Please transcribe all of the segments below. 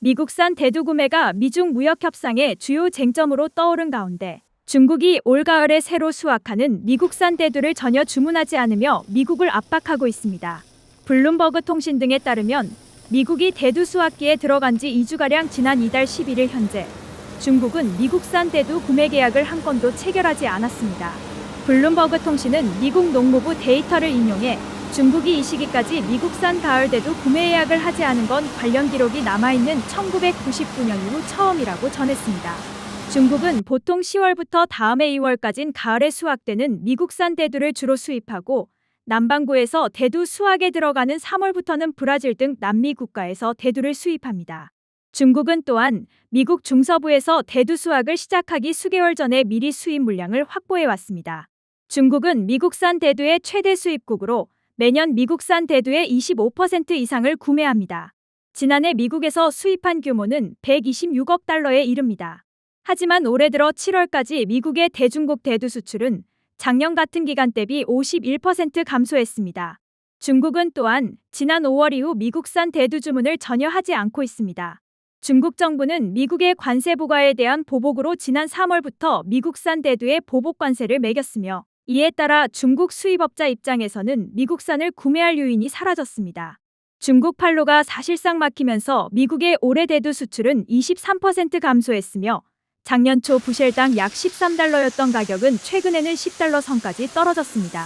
미국산 대두 구매가 미중 무역 협상의 주요 쟁점으로 떠오른 가운데 중국이 올가을에 새로 수확하는 미국산 대두를 전혀 주문하지 않으며 미국을 압박하고 있습니다. 블룸버그 통신 등에 따르면 미국이 대두 수확기에 들어간 지 2주가량 지난 이달 11일 현재 중국은 미국산 대두 구매 계약을 한 건도 체결하지 않았습니다. 블룸버그 통신은 미국 농무부 데이터를 인용해 중국이 이 시기까지 미국산 가을 대두 구매 예약을 하지 않은 건 관련 기록이 남아있는 1999년 이후 처음이라고 전했습니다. 중국은 보통 10월부터 다음해 2월까지는 가을에 수확되는 미국산 대두를 주로 수입하고 남반구에서 대두 수확에 들어가는 3월부터는 브라질 등 남미 국가에서 대두를 수입합니다. 중국은 또한 미국 중서부에서 대두 수확을 시작하기 수개월 전에 미리 수입 물량을 확보해 왔습니다. 중국은 미국산 대두의 최대 수입국으로 매년 미국산 대두의 25% 이상을 구매합니다. 지난해 미국에서 수입한 규모는 126억 달러에 이릅니다. 하지만 올해 들어 7월까지 미국의 대중국 대두 수출은 작년 같은 기간 대비 51% 감소했습니다. 중국은 또한 지난 5월 이후 미국산 대두 주문을 전혀 하지 않고 있습니다. 중국 정부는 미국의 관세 부과에 대한 보복으로 지난 3월부터 미국산 대두에 보복 관세를 매겼으며 이에 따라 중국 수입업자 입장에서는 미국산을 구매할 요인이 사라졌습니다. 중국 판로가 사실상 막히면서 미국의 올해 대두 수출은 23% 감소했으며 작년 초 부셸당 약 13달러였던 가격은 최근에는 10달러 선까지 떨어졌습니다.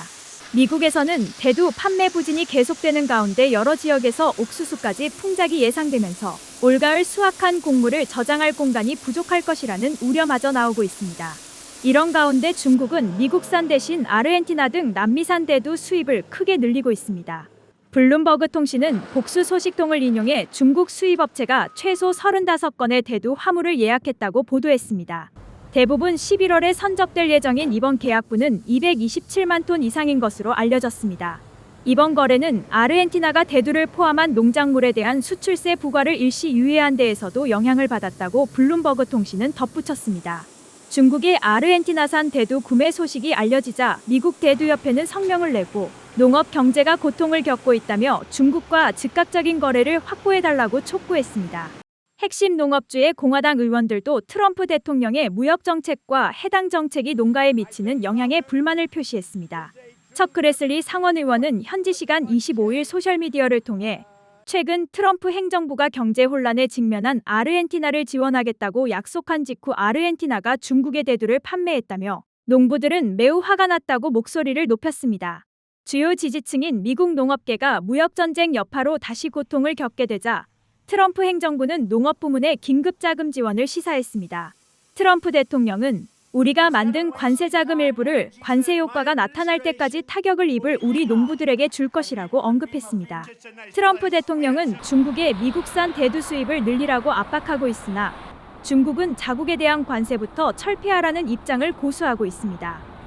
미국에서는 대두 판매 부진이 계속되는 가운데 여러 지역에서 옥수수까지 풍작이 예상되면서 올가을 수확한 곡물을 저장할 공간이 부족할 것이라는 우려마저 나오고 있습니다. 이런 가운데 중국은 미국산 대신 아르헨티나 등 남미산 대두 수입을 크게 늘리고 있습니다. 블룸버그 통신은 복수 소식통을 인용해 중국 수입업체가 최소 35건의 대두 화물을 예약했다고 보도했습니다. 대부분 11월에 선적될 예정인 이번 계약분은 227만 톤 이상인 것으로 알려졌습니다. 이번 거래는 아르헨티나가 대두를 포함한 농작물에 대한 수출세 부과를 일시 유예한 데에서도 영향을 받았다고 블룸버그 통신은 덧붙였습니다. 중국의 아르헨티나산 대두 구매 소식이 알려지자 미국 대두협회는 성명을 내고 농업 경제가 고통을 겪고 있다며 중국과 즉각적인 거래를 확보해달라고 촉구했습니다. 핵심 농업주의 공화당 의원들도 트럼프 대통령의 무역 정책과 해당 정책이 농가에 미치는 영향에 불만을 표시했습니다. 척 그레슬리 상원 의원은 현지 시간 25일 소셜미디어를 통해 최근 트럼프 행정부가 경제 혼란에 직면한 아르헨티나를 지원하겠다고 약속한 직후 아르헨티나가 중국의 대두를 판매했다며 농부들은 매우 화가 났다고 목소리를 높였습니다. 주요 지지층인 미국 농업계가 무역전쟁 여파로 다시 고통을 겪게 되자 트럼프 행정부는 농업 부문에 긴급 자금 지원을 시사했습니다. 트럼프 대통령은 우리가 만든 관세 자금 일부를 관세 효과가 나타날 때까지 타격을 입을 우리 농부들에게 줄 것이라고 언급했습니다. 트럼프 대통령은 중국의 미국산 대두 수입을 늘리라고 압박하고 있으나 중국은 자국에 대한 관세부터 철폐하라는 입장을 고수하고 있습니다.